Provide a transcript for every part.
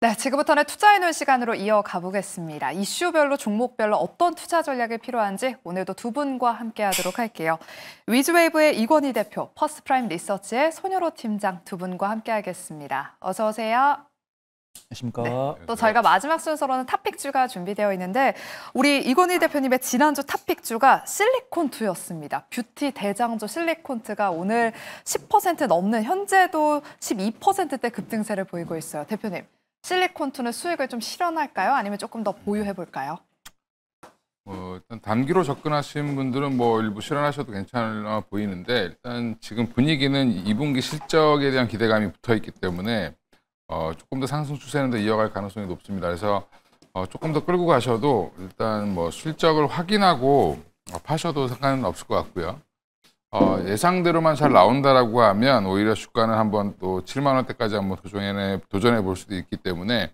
네, 지금부터는 투자해놓은 시간으로 이어가 보겠습니다. 이슈별로 종목별로 어떤 투자 전략이 필요한지 오늘도 두 분과 함께하도록 할게요. 위즈웨이브의 이건희 대표, 퍼스트프라임 리서치의 손여로 팀장 두 분과 함께하겠습니다. 어서 오세요. 안녕하십니까. 네, 또 저희가 마지막 순서로는 탑픽주가 준비되어 있는데 우리 이건희 대표님의 지난주 탑픽주가 실리콘투였습니다. 뷰티 대장주 실리콘투가 오늘 10% 넘는 현재도 12%대 급등세를 보이고 있어요. 대표님, 실리콘투는 수익을 좀 실현할까요? 아니면 조금 더 보유해볼까요? 일단 단기로 접근하신 분들은 일부 실현하셔도 괜찮아 보이는데 일단 지금 분위기는 2분기 실적에 대한 기대감이 붙어 있기 때문에 조금 더 상승 추세는 더 이어갈 가능성이 높습니다. 그래서 조금 더 끌고 가셔도 일단 실적을 확인하고 파셔도 상관은 없을 것 같고요. 예상대로만 잘 나온다라고 하면 오히려 주가는 한번 또 7만 원대까지 한번 도전해 볼 수도 있기 때문에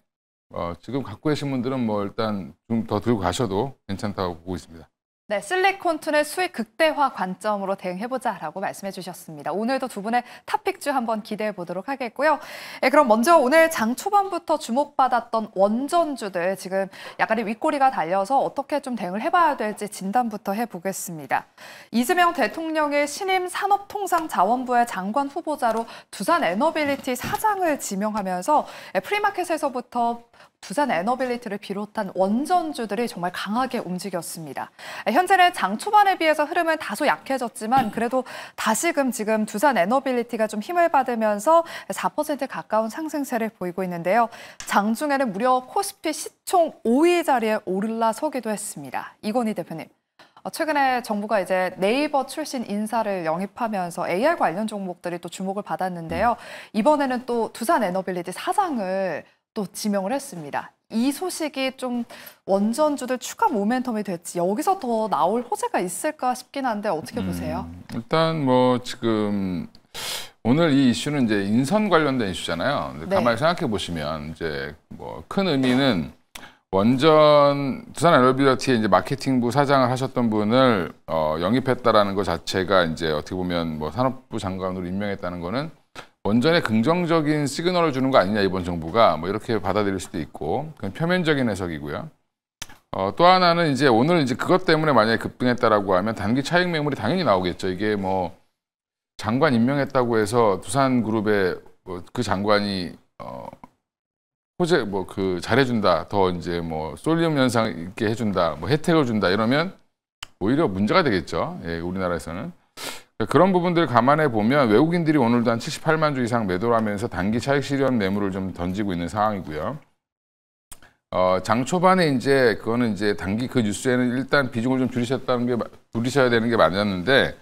지금 갖고 계신 분들은 일단 좀 더 들고 가셔도 괜찮다고 보고 있습니다. 네, 실리콘투의 수익 극대화 관점으로 대응해보자라고 말씀해 주셨습니다. 오늘도 두 분의 탑픽주 한번 기대해 보도록 하겠고요. 네, 그럼 먼저 오늘 장 초반부터 주목받았던 원전주들 지금 약간의 윗꼬리가 달려서 어떻게 좀 대응을 해봐야 될지 진단부터 해보겠습니다. 이재명 대통령의 신임 산업통상자원부의 장관 후보자로 두산에너빌리티 사장을 지명하면서 프리마켓에서부터 두산에너빌리티를 비롯한 원전주들이 정말 강하게 움직였습니다. 현재는 장 초반에 비해서 흐름은 다소 약해졌지만 그래도 다시금 지금 두산에너빌리티가 좀 힘을 받으면서 4% 가까운 상승세를 보이고 있는데요. 장중에는 무려 코스피 시총 5위 자리에 올라서기도 했습니다. 이건희 대표님, 최근에 정부가 이제 네이버 출신 인사를 영입하면서 AR 관련 종목들이 또 주목을 받았는데요. 이번에는 또 두산에너빌리티 사장을 또 지명을 했습니다. 이 소식이 좀 원전주들 추가 모멘텀이 될지 여기서 더 나올 호재가 있을까 싶긴 한데 어떻게 보세요? 일단 지금 오늘 이 이슈는 이제 인선 관련된 이슈잖아요. 근데 가만히 생각해 보시면 이제 큰 의미는 원전 두산에너빌리티의 이제 마케팅부 사장을 하셨던 분을 영입했다라는 것 자체가 이제 어떻게 보면 산업부 장관으로 임명했다는 거는 원전에 긍정적인 시그널을 주는 거 아니냐 이번 정부가 이렇게 받아들일 수도 있고 그건 표면적인 해석이고요. 또 하나는 이제 오늘 이제 그것 때문에 만약에 급등했다라고 하면 단기 차익 매물이 당연히 나오겠죠. 이게 장관 임명했다고 해서 두산그룹의 그 장관이 호재 잘해준다, 더 이제 쏠림 현상 있게 해준다, 혜택을 준다 이러면 오히려 문제가 되겠죠. 예, 우리나라에서는. 그런 부분들을 감안해 보면 외국인들이 오늘도 한 78만 주 이상 매도를 하면서 단기 차익 실현 매물을 좀 던지고 있는 상황이고요. 장 초반에 이제 그거는 이제 단기 그 뉴스에는 일단 비중을 좀 줄이셔야 되는 게 맞았는데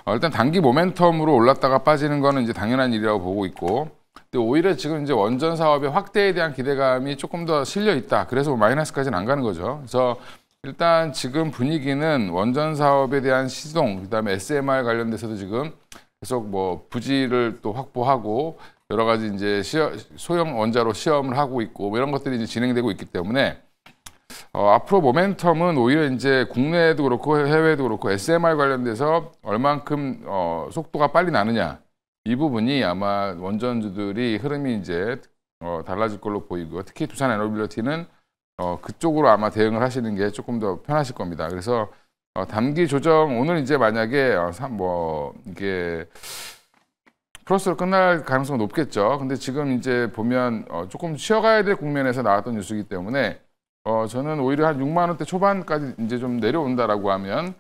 일단 단기 모멘텀으로 올랐다가 빠지는 거는 이제 당연한 일이라고 보고 있고 근데 오히려 지금 이제 원전 사업의 확대에 대한 기대감이 조금 더 실려 있다. 그래서 마이너스까지는 안 가는 거죠. 그래서 일단 지금 분위기는 원전 사업에 대한 시동, 그다음에 SMR 관련돼서도 지금 계속 부지를 또 확보하고 여러 가지 이제 소형 원자로 시험을 하고 있고 이런 것들이 이제 진행되고 있기 때문에 앞으로 모멘텀은 오히려 이제 국내에도 그렇고 해외에도 그렇고 SMR 관련돼서 얼만큼 속도가 빨리 나느냐 이 부분이 아마 원전주들이 흐름이 이제 달라질 걸로 보이고 특히 두산에너빌리티는 그쪽으로 아마 대응을 하시는 게 조금 더 편하실 겁니다. 그래서 단기 조정 오늘 이제 만약에 이게 플러스로 끝날 가능성은 높겠죠. 근데 지금 이제 보면 조금 쉬어가야 될 국면에서 나왔던 뉴스이기 때문에 저는 오히려 한 6만 원대 초반까지 이제 좀 내려온다라고 하면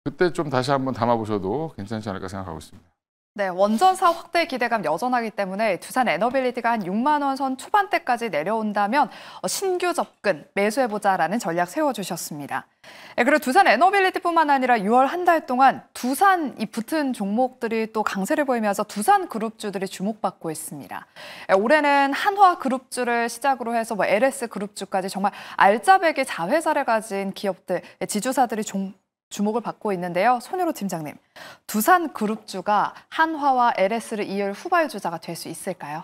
그때 좀 다시 한번 담아보셔도 괜찮지 않을까 생각하고 있습니다. 네, 원전사 확대 기대감 여전하기 때문에 두산에너빌리티가 한 6만 원 선 초반대까지 내려온다면 신규 접근 매수해보자라는 전략 세워주셨습니다. 그리고 두산에너빌리티뿐만 아니라 6월 한 달 동안 두산 이 붙은 종목들이 또 강세를 보이면서 두산그룹주들이 주목받고 있습니다. 올해는 한화그룹주를 시작으로 해서 LS그룹주까지 정말 알짜배기 자회사를 가진 기업들, 지주사들이 주목을 받고 있는데요. 손여로 팀장님, 두산그룹주가 한화와 LS를 이을 후발주자가 될 수 있을까요?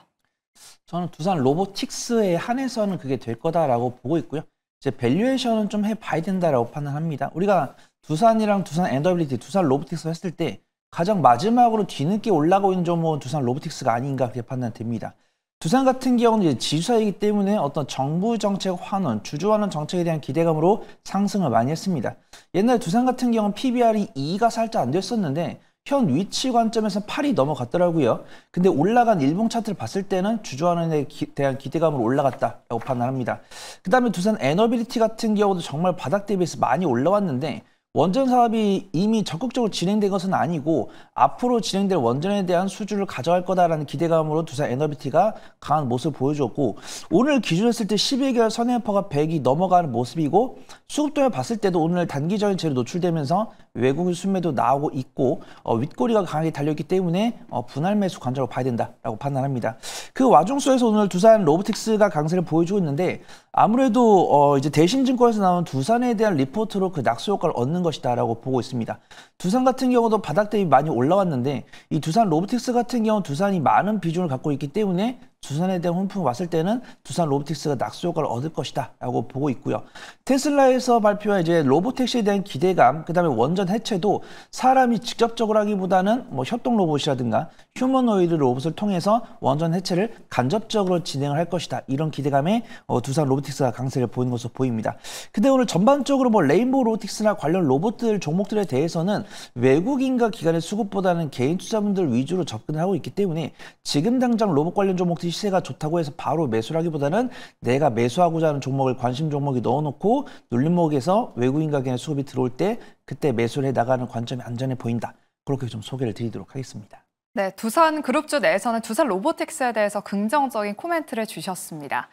저는 두산 로보틱스에 한해서는 그게 될 거다라고 보고 있고요. 이제 밸류에이션은 좀 해봐야 된다라고 판단합니다. 우리가 두산이랑 두산에너빌리티, 두산 로보틱스 했을 때 가장 마지막으로 뒤늦게 올라가고 있는 종목은 두산 로보틱스가 아닌가 그렇게 판단됩니다. 두산 같은 경우는 이제 지주사이기 때문에 어떤 정부 정책 환원, 주주환원 정책에 대한 기대감으로 상승을 많이 했습니다. 옛날 두산 같은 경우는 PBR이 2가 살짝 안 됐었는데 현 위치 관점에서 8이 넘어갔더라고요. 근데 올라간 일봉 차트를 봤을 때는 주주환원에 대한 기대감으로 올라갔다라고 판단합니다. 그 다음에 두산 에너빌리티 같은 경우도 정말 바닥 대비해서 많이 올라왔는데 원전 사업이 이미 적극적으로 진행된 것은 아니고 앞으로 진행될 원전에 대한 수주를 가져갈 거다라는 기대감으로 두산 에너비티가 강한 모습을 보여줬고 오늘 기준으로 했을 때 12개월 선행포가 100이 넘어가는 모습이고 수급동을 봤을 때도 오늘 단기적인 재료 노출되면서 외국인 순매도 나오고 있고 윗꼬리가 강하게 달려있기 때문에 분할 매수 관점으로 봐야 된다라고 판단합니다. 그 와중 속에서 오늘 두산 로보틱스가 강세를 보여주고 있는데 아무래도 이제 대신증권에서 나온 두산에 대한 리포트로 그 낙수 효과를 얻는 것이다라고 보고 있습니다. 두산 같은 경우도 바닥 대비 많이 올라왔는데 이 두산 로보틱스 같은 경우 두산이 많은 비중을 갖고 있기 때문에 두산에 대한 훈풍이 왔을 때는 두산 로보틱스가 낙수 효과를 얻을 것이다 라고 보고 있고요. 테슬라에서 발표한 이제 로보택시에 대한 기대감, 그 다음에 원전 해체도 사람이 직접적으로 하기보다는 뭐 협동 로봇이라든가 휴머노이드 로봇을 통해서 원전 해체를 간접적으로 진행을 할 것이다. 이런 기대감에 두산 로보틱스가 강세를 보이는 것으로 보입니다. 근데 오늘 전반적으로 뭐 레인보우 로보틱스나 관련 로봇들 종목들에 대해서는 외국인과 기관의 수급보다는 개인 투자분들 위주로 접근을 하고 있기 때문에 지금 당장 로봇 관련 종목들이 시세가 좋다고 해서 바로 매수를 하기보다는 내가 매수하고자 하는 종목을 관심 종목에 넣어놓고 눌림목에서 외국인과 기관의 수급이 들어올 때 그때 매수를 해 나가는 관점이 안전해 보인다. 그렇게 좀 소개를 드리도록 하겠습니다. 네, 두산 그룹주 내에서는 두산 로보틱스에 대해서 긍정적인 코멘트를 주셨습니다.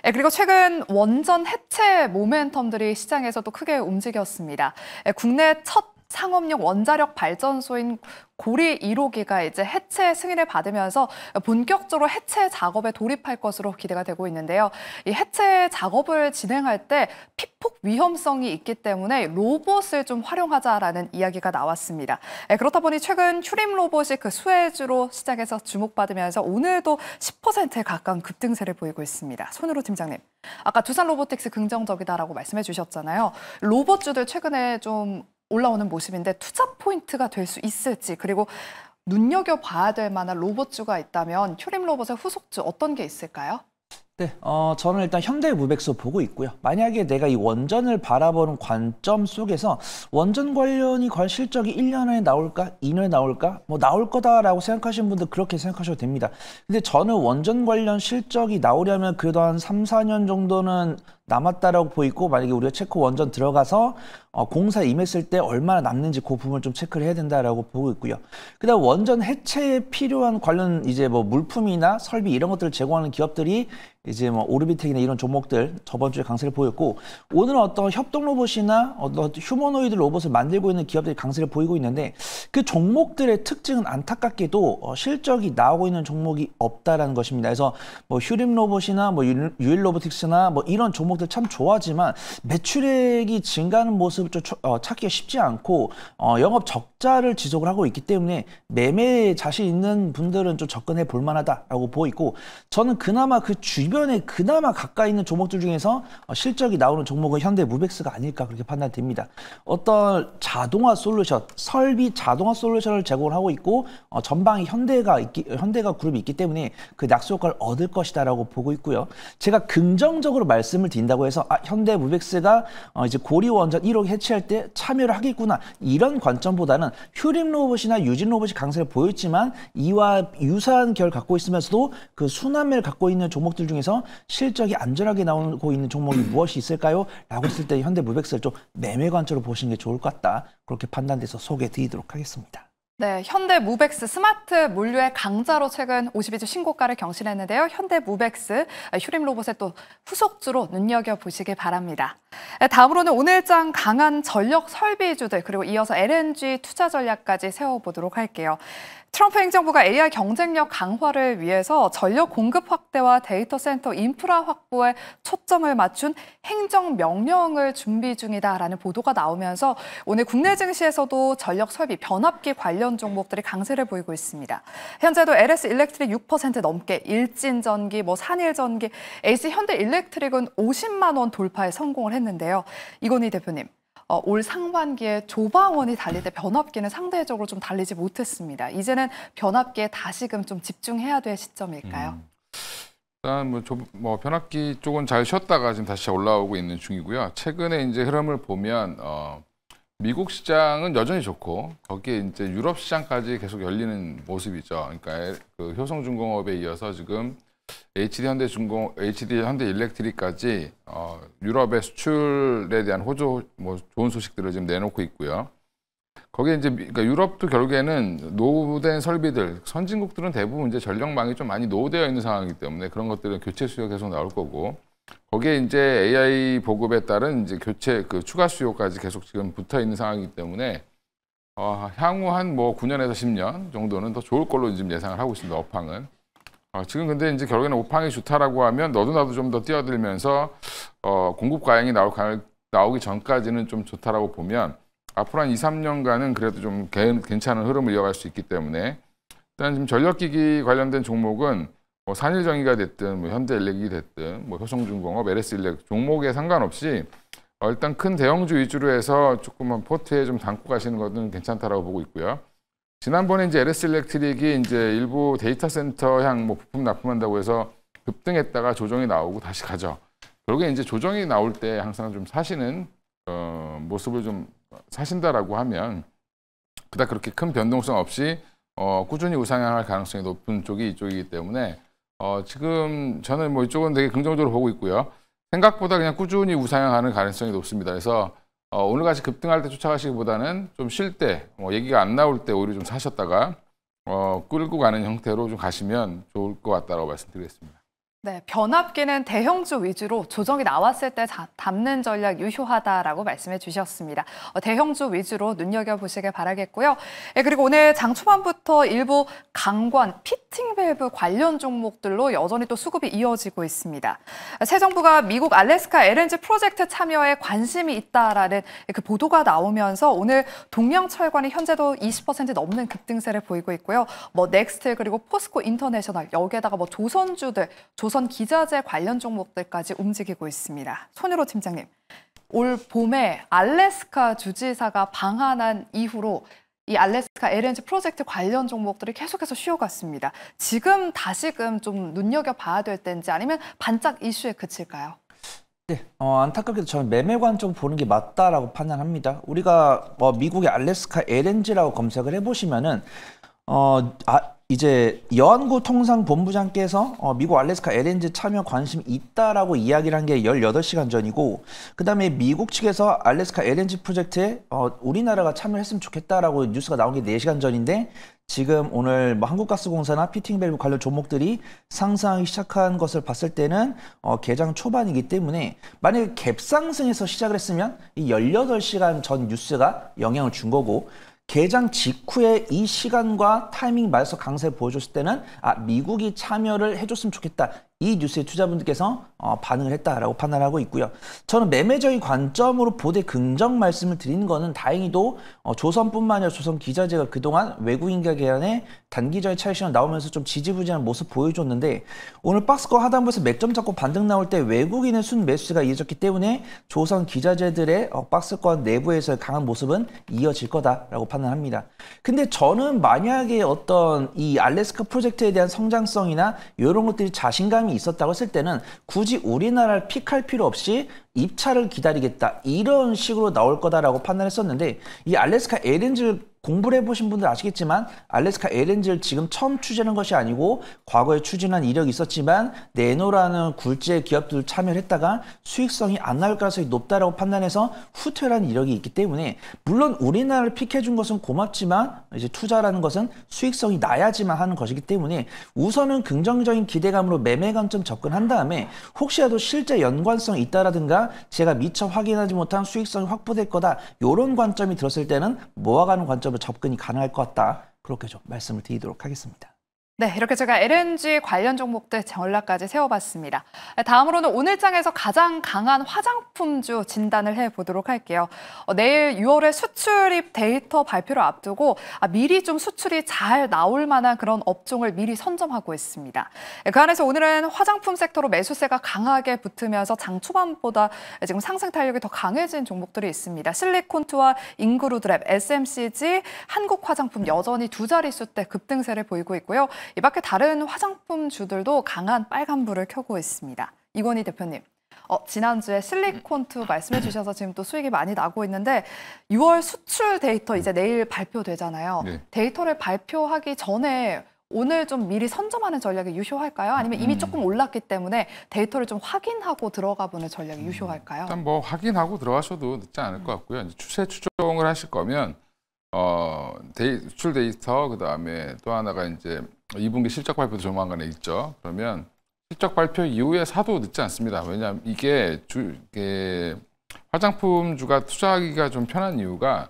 그리고 최근 원전 해체 모멘텀들이 시장에서도 크게 움직였습니다. 국내 첫 상업용 원자력 발전소인 고리 1호기가 이제 해체 승인을 받으면서 본격적으로 해체 작업에 돌입할 것으로 기대가 되고 있는데요. 이 해체 작업을 진행할 때 피폭 위험성이 있기 때문에 로봇을 좀 활용하자라는 이야기가 나왔습니다. 그렇다 보니 최근 휴림 로봇이 그 수혜주로 시장에서 주목받으면서 오늘도 10%에 가까운 급등세를 보이고 있습니다. 손으로 팀장님, 아까 두산 로보틱스 긍정적이다라고 말씀해 주셨잖아요. 로봇주들 최근에 좀 올라오는 모습인데 투자 포인트가 될 수 있을지, 그리고 눈여겨봐야 될 만한 로봇주가 있다면 휴림 로봇의 후속주 어떤 게 있을까요? 네, 저는 일단 현대무백스 보고 있고요. 만약에 내가 이 원전을 바라보는 관점 속에서 원전 관련이 과연 실적이 1년 안에 나올까? 2년에 나올까? 뭐 나올 거다라고 생각하시는 분들 그렇게 생각하셔도 됩니다. 근데 저는 원전 관련 실적이 나오려면 그래도 한 3, 4년 정도는 남았다라고 보이고, 만약에 우리가 체코 원전 들어가서 공사 임했을 때 얼마나 남는지 그 부분을 좀 체크를 해야 된다라고 보고 있고요. 그다음 원전 해체에 필요한 관련 이제 뭐 물품이나 설비 이런 것들을 제공하는 기업들이 이제 뭐 오르비텍이나 이런 종목들 저번 주에 강세를 보였고, 오늘은 어떤 협동 로봇이나 어떤 휴머노이드 로봇을 만들고 있는 기업들이 강세를 보이고 있는데 그 종목들의 특징은 안타깝게도 실적이 나오고 있는 종목이 없다라는 것입니다. 그래서 뭐 휴림 로봇이나 뭐 유일 로보틱스나 뭐 이런 종목들 참 좋아하지만 매출액이 증가하는 모습을 좀 찾기가 쉽지 않고 영업 적자를 지속을 하고 있기 때문에 매매에 자신 있는 분들은 좀 접근해 볼 만하다라고 보이고, 저는 그나마 그 주변에 그나마 가까이 있는 종목들 중에서 실적이 나오는 종목은 현대무백스가 아닐까 그렇게 판단됩니다. 어떤 자동화 솔루션, 설비 자동화 솔루션을 제공을 하고 있고 전방에 현대가 그룹이 있기 때문에 그 낙수 효과를 얻을 것이다라고 보고 있고요. 제가 긍정적으로 말씀을 드린다고 해서 현대무백스가 이제 고리 원전 1호기 해체할 때 참여를 하겠구나 이런 관점보다는 휴림 로봇이나 유진 로봇이 강세를 보였지만 이와 유사한 결을 갖고 있으면서도 그 순환매를 갖고 있는 종목들 중에서 실적이 안전하게 나오고 있는 종목이 무엇이 있을까요? 라고 했을 때 현대무백스를 좀 매매 관점으로 보시는 게 좋을 것 같다. 그렇게 판단돼서 소개해 드리도록 하겠습니다. 네, 현대무백스 스마트 물류의 강자로 최근 52주 신고가를 경신했는데요. 현대무백스 휴림 로봇의 또 후속주로 눈여겨보시길 바랍니다. 다음으로는 오늘장 강한 전력 설비주들, 그리고 이어서 LNG 투자 전략까지 세워보도록 할게요. 트럼프 행정부가 AI 경쟁력 강화를 위해서 전력 공급 확대와 데이터 센터 인프라 확보에 초점을 맞춘 행정명령을 준비 중이다라는 보도가 나오면서 오늘 국내 증시에서도 전력 설비 변압기 관련 종목들이 강세를 보이고 있습니다. 현재도 LS 일렉트릭 6% 넘게, 일진전기, 산일전기, 에이스 현대일렉트릭은 50만 원 돌파에 성공을 했는데요. 이건희 대표님, 올 상반기에 조방원이 달릴 때 변압기는 상대적으로 좀 달리지 못했습니다. 이제는 변압기에 다시금 좀 집중해야 될 시점일까요? 일단 뭐 변압기 쪽은 잘 쉬었다가 지금 다시 올라오고 있는 중이고요. 최근에 이제 흐름을 보면 미국 시장은 여전히 좋고 거기에 이제 유럽 시장까지 계속 열리는 모습이죠. 그러니까 그 효성중공업에 이어서 지금 HD 현대일렉트릭까지 유럽의 수출에 대한 호조 뭐 좋은 소식들을 지금 내놓고 있고요. 거기에 이제 그러니까 유럽도 결국에는 노후된 설비들, 선진국들은 대부분 이제 전력망이 좀 많이 노후되어 있는 상황이기 때문에 그런 것들은 교체 수요가 계속 나올 거고 거기에 이제 AI 보급에 따른 이제 교체 그 추가 수요까지 계속 지금 붙어 있는 상황이기 때문에 향후 한 뭐 9년에서 10년 정도는 더 좋을 걸로 지금 예상을 하고 있습니다. 업황은. 지금 근데 이제 결국에는 업황이 좋다라고 하면 너도 나도 좀 더 뛰어들면서 공급 과잉이 나오기 전까지는 좀 좋다라고 보면 앞으로 한 2, 3년간은 그래도 좀 괜찮은 흐름을 이어갈 수 있기 때문에 일단 지금 전력기기 관련된 종목은 뭐 산일정의가 됐든 뭐 현대일렉이 됐든 뭐 효성중공업, LS일렉 종목에 상관없이 일단 큰 대형주 위주로 해서 조금만 포트에 좀 담고 가시는 것은 괜찮다라고 보고 있고요. 지난번에 이제 LS일렉트릭이 이제 일부 데이터 센터향 뭐 부품 납품한다고 해서 급등했다가 조정이 나오고 다시 가죠. 결국에 이제 조정이 나올 때 항상 좀 사시는 모습을 좀 사신다라고 하면 그닥 그렇게 큰 변동성 없이 꾸준히 우상향할 가능성이 높은 쪽이 이쪽이기 때문에 지금 저는 뭐 이쪽은 되게 긍정적으로 보고 있고요. 생각보다 그냥 꾸준히 우상향하는 가능성이 높습니다. 그래서 오늘같이 급등할 때 쫓아가시기보다는 좀 쉴 때, 얘기가 안 나올 때 오히려 좀 사셨다가 끌고 가는 형태로 좀 가시면 좋을 것 같다고 말씀드리겠습니다. 네, 변압기는 대형주 위주로 조정이 나왔을 때 담는 전략 유효하다라고 말씀해 주셨습니다. 대형주 위주로 눈여겨보시길 바라겠고요. 네, 그리고 오늘 장 초반부터 일부 강관, 피팅 밸브 관련 종목들로 여전히 또 수급이 이어지고 있습니다. 새 정부가 미국 알래스카 LNG 프로젝트 참여에 관심이 있다라는 그 보도가 나오면서 오늘 동양철관이 현재도 20% 넘는 급등세를 보이고 있고요. 뭐 넥스트 그리고 포스코 인터내셔널 여기에다가 뭐 조선주들, 조선 기자재 관련 종목들까지 움직이고 있습니다. 손유로 팀장님, 올 봄에 알래스카 주지사가 방한한 이후로 이 알래스카 LNG 프로젝트 관련 종목들이 계속해서 쉬어갔습니다. 지금 다시금 좀 눈여겨봐야 될 때인지 아니면 반짝 이슈에 그칠까요? 네, 안타깝게도 저는 매매 관점 보는 게 맞다라고 판단합니다. 우리가 미국의 알래스카 LNG라고 검색을 해보시면은 이제 여한구 통상본부장께서 미국 알래스카 LNG 참여 관심이 있다라고 이야기를 한 게 18시간 전이고, 그 다음에 미국 측에서 알래스카 LNG 프로젝트에 우리나라가 참여했으면 좋겠다라고 뉴스가 나온 게 4시간 전인데, 지금 오늘 뭐 한국가스공사나 피팅밸브 관련 종목들이 상승하기 시작한 것을 봤을 때는 개장 초반이기 때문에 만약에 갭상승에서 시작을 했으면 이 18시간 전 뉴스가 영향을 준 거고, 개장 직후에 이 시간과 타이밍 맞아서 강세를 보여줬을 때는 미국이 참여를 해줬으면 좋겠다. 이 뉴스에 투자분들께서 반응을 했다라고 판단하고 있고요. 저는 매매적인 관점으로 보되 긍정 말씀을 드리는 거는 다행히도 조선뿐만 아니라 조선 기자재가 그동안 외국인과 계란에 단기적인 차익 시장 나오면서 좀 지지부진한 모습 보여줬는데, 오늘 박스권 하단부에서 맥점 잡고 반등 나올 때 외국인의 순매수가 이어졌기 때문에 조선 기자재들의 박스권 내부에서의 강한 모습은 이어질 거다라고 판단합니다. 근데 저는 만약에 어떤 이 알래스카 프로젝트에 대한 성장성이나 이런 것들이 자신감이 있었다고 했을 때는 굳이 우리나라를 픽할 필요 없이 입찰을 기다리겠다 이런 식으로 나올 거다라고 판단했었는데, 이 알래스카 LNG 공부를 해보신 분들 아시겠지만 알래스카 LNG를 지금 처음 추진한 것이 아니고 과거에 추진한 이력이 있었지만 네노라는 굴지의 기업들 참여를 했다가 수익성이 안 나올 가능성이 높다라고 판단해서 후퇴라는 이력이 있기 때문에, 물론 우리나라를 픽해준 것은 고맙지만 이제 투자라는 것은 수익성이 나야지만 하는 것이기 때문에 우선은 긍정적인 기대감으로 매매 관점 접근한 다음에 혹시라도 실제 연관성이 있다라든가 제가 미처 확인하지 못한 수익성이 확보될 거다 이런 관점이 들었을 때는 모아가는 관점으로 접근이 가능할 것 같다. 그렇게 좀 말씀을 드리도록 하겠습니다. 네, 이렇게 제가 LNG 관련 종목들 전략까지 세워봤습니다. 다음으로는 오늘 장에서 가장 강한 화장품 화장품주 진단을 해보도록 할게요. 내일 6월에 수출입 데이터 발표를 앞두고 미리 좀 수출이 잘 나올 만한 그런 업종을 미리 선점하고 있습니다. 그 안에서 오늘은 화장품 섹터로 매수세가 강하게 붙으면서 장 초반보다 지금 상승 탄력이 더 강해진 종목들이 있습니다. 실리콘투와 인그루드랩, SMCG, 한국화장품 여전히 두 자릿수대 급등세를 보이고 있고요. 이 밖에 다른 화장품주들도 강한 빨간불을 켜고 있습니다. 이건희 대표님. 지난주에 실리콘투 말씀해 주셔서 지금 또 수익이 많이 나고 있는데 6월 수출 데이터 이제 내일 발표되잖아요. 네. 데이터를 발표하기 전에 오늘 좀 미리 선점하는 전략이 유효할까요? 아니면 이미 조금 올랐기 때문에 데이터를 좀 확인하고 들어가 보는 전략이 유효할까요? 일단 뭐 확인하고 들어가셔도 늦지 않을 것 같고요. 이제 추세 추종을 하실 거면 수출 데이터 그다음에 또 하나가 이제 2분기 실적 발표도 조만간에 있죠. 그러면 실적 발표 이후에 사도 늦지 않습니다. 왜냐하면 이게 화장품주가 투자하기가 좀 편한 이유가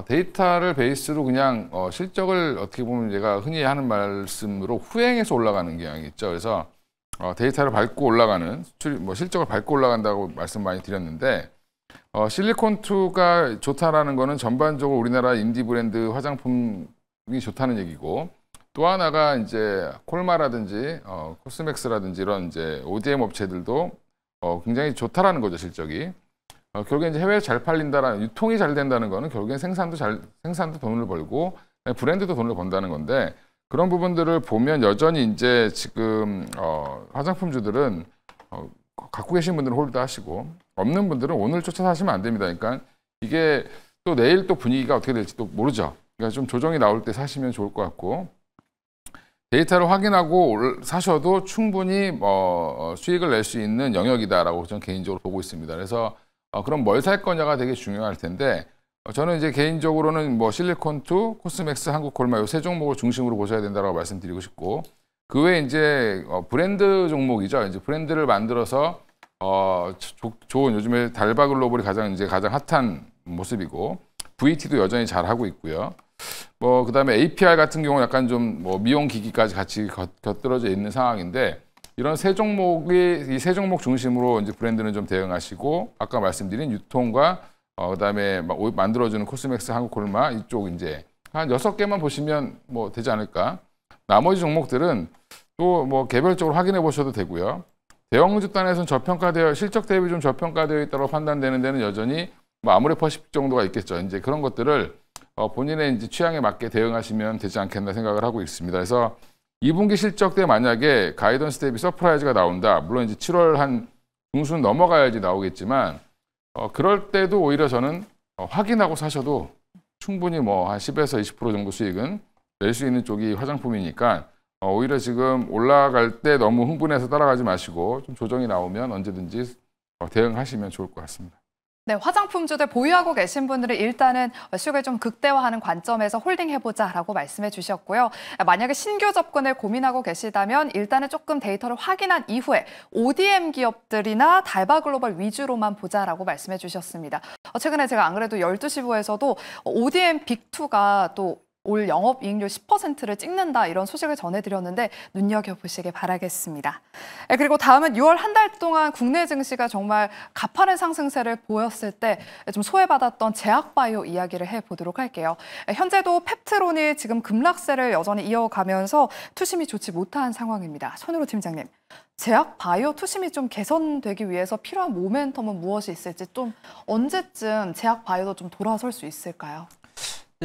데이터를 베이스로 그냥 실적을 어떻게 보면 제가 흔히 하는 말씀으로 후행해서 올라가는 경향이 있죠. 그래서 데이터를 밟고 올라가는 실적을 밟고 올라간다고 말씀 많이 드렸는데 실리콘투가 좋다라는 거는 전반적으로 우리나라 인디 브랜드 화장품이 좋다는 얘기고. 또 하나가 이제 콜마라든지 코스맥스라든지 이런 이제 ODM 업체들도 굉장히 좋다라는 거죠, 실적이. 결국에 이제 해외에 잘 팔린다라는 유통이 잘 된다는 거는 결국엔 생산도 돈을 벌고 브랜드도 돈을 번다는 건데 그런 부분들을 보면 여전히 이제 지금 화장품주들은 갖고 계신 분들은 홀드하시고 없는 분들은 오늘 쫓아 사시면 안 됩니다. 그러니까 이게 또 내일 또 분위기가 어떻게 될지 또 모르죠. 그러니까 좀 조정이 나올 때 사시면 좋을 것 같고. 데이터를 확인하고 사셔도 충분히 수익을 낼 수 있는 영역이다라고 저는 개인적으로 보고 있습니다. 그래서 그럼 뭘 살 거냐가 되게 중요할 텐데 저는 이제 개인적으로는 실리콘투, 코스맥스, 한국콜마 이 세 종목을 중심으로 보셔야 된다고 말씀드리고 싶고 그 외에 이제 브랜드 종목이죠. 이제 브랜드를 만들어서 좋은 요즘에 달바글로벌이 가장 핫한 모습이고 VT도 여전히 잘 하고 있고요. 그다음에 APR 같은 경우 약간 좀 미용 기기까지 같이 곁들여져 있는 상황인데 이런 이 세 종목 중심으로 이제 브랜드는 좀 대응하시고 아까 말씀드린 유통과 그다음에 만들어주는 코스맥스, 한국콜마 이쪽 이제 한 6개만 보시면 되지 않을까. 나머지 종목들은 또 개별적으로 확인해 보셔도 되고요. 대형주 단에서는 실적 대비 좀 저평가되어 있다고 판단되는 데는 여전히 아모레퍼시픽 정도가 있겠죠. 이제 그런 것들을 본인의 이제 취향에 맞게 대응하시면 되지 않겠나 생각을 하고 있습니다. 그래서 2분기 실적 때 만약에 가이던스 대비 서프라이즈가 나온다. 물론 이제 7월 한 중순 넘어가야지 나오겠지만 그럴 때도 오히려 저는 확인하고 사셔도 충분히 한 10에서 20% 정도 수익은 낼 수 있는 쪽이 화장품이니까 오히려 지금 올라갈 때 너무 흥분해서 따라가지 마시고 좀 조정이 나오면 언제든지 대응하시면 좋을 것 같습니다. 네, 화장품주들 보유하고 계신 분들은 일단은 수익을 좀 극대화하는 관점에서 홀딩해보자라고 말씀해 주셨고요. 만약에 신규 접근을 고민하고 계시다면 일단은 조금 데이터를 확인한 이후에 ODM 기업들이나 달바글로벌 위주로만 보자라고 말씀해 주셨습니다. 최근에 제가 안 그래도 12시부에서도 ODM 빅2가 또 올 영업이익률 10%를 찍는다 이런 소식을 전해드렸는데 눈여겨보시길 바라겠습니다. 그리고 다음은 6월 한 달 동안 국내 증시가 정말 가파른 상승세를 보였을 때 좀 소외받았던 제약바이오 이야기를 해보도록 할게요. 현재도 펩트론이 지금 급락세를 여전히 이어가면서 투심이 좋지 못한 상황입니다. 손으로 팀장님. 제약바이오 투심이 좀 개선되기 위해서 필요한 모멘텀은 무엇이 있을지 좀 언제쯤 제약바이오도 좀 돌아설 수 있을까요?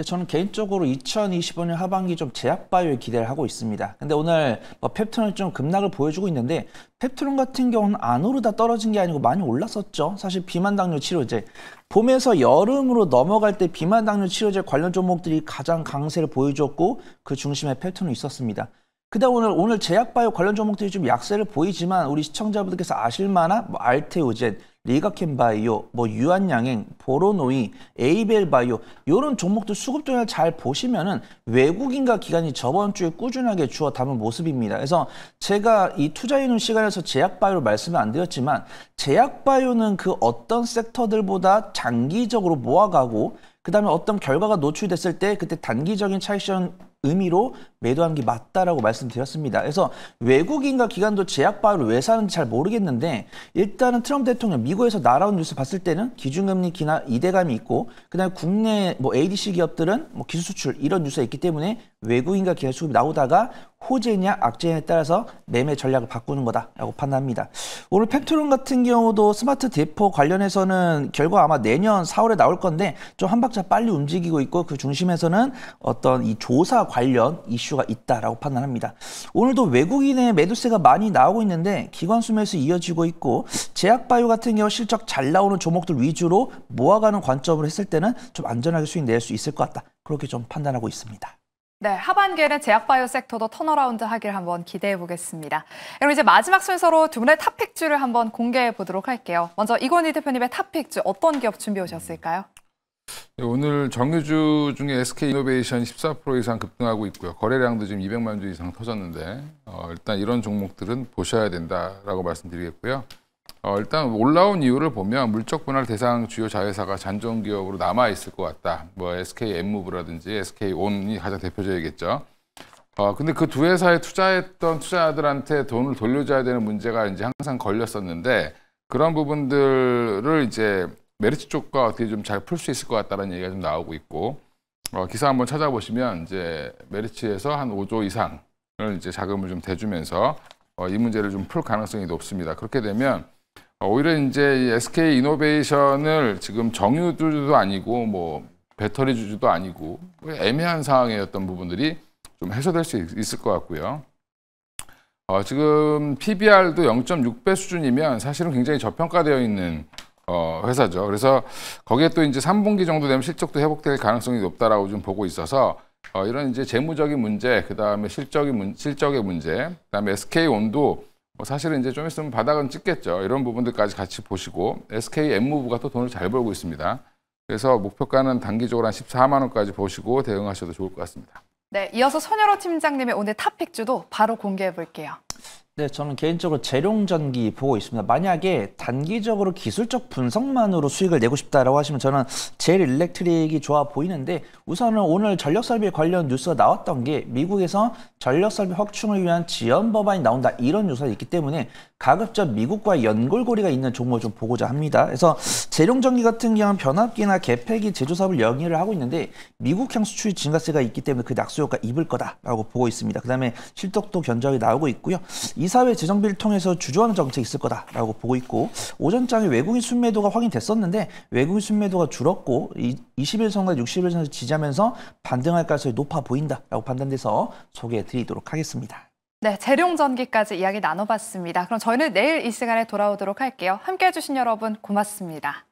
저는 개인적으로 2025년 하반기 좀 제약바이오에 기대를 하고 있습니다. 근데 오늘 펩트론이 좀 급락을 보여주고 있는데 펩트론 같은 경우는 안 오르다 떨어진 게 아니고 많이 올랐었죠. 사실 비만 당뇨 치료제. 봄에서 여름으로 넘어갈 때 비만 당뇨 치료제 관련 종목들이 가장 강세를 보여줬고 그 중심에 펩트론이 있었습니다. 그다음 오늘 제약바이오 관련 종목들이 좀 약세를 보이지만 우리 시청자분들께서 아실만한 알테오젠, 리가켄바이오, 유한양행, 보로노이, 에이벨바이오 이런 종목들 수급동향을 잘 보시면은 외국인과 기관이 저번 주에 꾸준하게 주워 담은 모습입니다. 그래서 제가 이 투자해놓은 시간에서 제약바이오를 말씀을 안 드렸지만 제약바이오는 그 어떤 섹터들보다 장기적으로 모아가고 그 다음에 어떤 결과가 노출됐을 때 그때 단기적인 차익션 의미로 매도하는 게 맞다라고 말씀드렸습니다. 그래서 외국인과 기관도 제약 바이오를 왜 사는지 잘 모르겠는데 일단은 트럼프 대통령 미국에서 날아온 뉴스 봤을 때는 기준금리 기나 이대감이 있고 그다음에 국내 뭐 ADC 기업들은 뭐 기술 수출 이런 뉴스가 있기 때문에 외국인과 기관 수급이 나오다가 호재냐 악재냐에 따라서 매매 전략을 바꾸는 거다라고 판단합니다. 오늘 펜트론 같은 경우도 스마트 대포 관련해서는 결과 아마 내년 4월에 나올 건데 좀 한 박자 빨리 움직이고 있고 그 중심에서는 어떤 이 조사 관련 이슈가 있다라고 판단합니다. 오늘도 외국인의 매도세가 많이 나오고 있는데 기관 수매에서 이어지고 있고 제약바이오 같은 경우 실적 잘 나오는 종목들 위주로 모아가는 관점으로 했을 때는 좀 안전하게 수익 낼 수 있을 것 같다. 그렇게 좀 판단하고 있습니다. 네, 하반기에는 제약바이오 섹터도 턴어라운드 하기를 한번 기대해 보겠습니다. 그럼 이제 마지막 순서로 두 분의 탑픽주를 한번 공개해 보도록 할게요. 먼저 이건희 대표님의 탑픽주 어떤 기업 준비해 오셨을까요? 네, 오늘 정유주 중에 SK이노베이션 14% 이상 급등하고 있고요. 거래량도 지금 200만 주 이상 터졌는데 일단 이런 종목들은 보셔야 된다라고 말씀드리겠고요. 일단 올라온 이유를 보면 물적 분할 대상 주요 자회사가 잔존 기업으로 남아 있을 것 같다. 뭐 SK 엠무브라든지 SK 온이 가장 대표적이겠죠. 근데 그 두 회사에 투자했던 투자자들한테 돈을 돌려줘야 되는 문제가 이제 항상 걸렸었는데 그런 부분들을 이제 메리츠 쪽과 어떻게 좀 잘 풀 수 있을 것 같다는 얘기가 좀 나오고 있고 기사 한번 찾아보시면 이제 메리츠에서 한 5조 이상을 이제 자금을 좀 대주면서 이 문제를 좀 풀 가능성이 높습니다. 그렇게 되면 오히려 이제 이 SK 이노베이션을 지금 정유주도 아니고 뭐 배터리 주주도 아니고 애매한 상황이었던 부분들이 좀 해소될 수 있을 것 같고요. 지금 PBR도 0.6배 수준이면 사실은 굉장히 저평가되어 있는 회사죠. 그래서 거기에 또 이제 3분기 정도 되면 실적도 회복될 가능성이 높다라고 좀 보고 있어서 이런 이제 재무적인 문제, 그 다음에 실적의 문제, 그 다음에 SK온도 사실은 이제 좀 있으면 바닥은 찍겠죠. 이런 부분들까지 같이 보시고 SK 엠무브가 또 돈을 잘 벌고 있습니다. 그래서 목표가는 단기적으로 한 14만 원까지 보시고 대응하셔도 좋을 것 같습니다. 네, 이어서 손여로 팀장님의 오늘 탑픽주도 바로 공개해 볼게요. 네, 저는 개인적으로 재룡전기 보고 있습니다. 만약에 단기적으로 기술적 분석만으로 수익을 내고 싶다라고 하시면 저는 젤 일렉트릭이 좋아 보이는데 우선은 오늘 전력설비 관련 뉴스가 나왔던 게 미국에서 전력설비 확충을 위한 지연 법안이 나온다 이런 뉴스가 있기 때문에 가급적 미국과 연골고리가 있는 종목을 좀 보고자 합니다. 그래서 재룡전기 같은 경우는 변압기나 개폐기 제조사업을 영위를 하고 있는데 미국향 수출 증가세가 있기 때문에 그 낙수 효과 입을 거다라고 보고 있습니다. 그다음에 실적도 견적이 나오고 있고요. 이사회 재정비를 통해서 주저하는 정책이 있을 거다라고 보고 있고 오전장에 외국인 순매도가 확인됐었는데 외국인 순매도가 줄었고 21선과 61선에서 지지하면서 반등할 가능성이 높아 보인다라고 판단돼서 소개해 드리도록 하겠습니다. 네, 재룡전기까지 이야기 나눠봤습니다. 그럼 저희는 내일 이 시간에 돌아오도록 할게요. 함께해 주신 여러분 고맙습니다.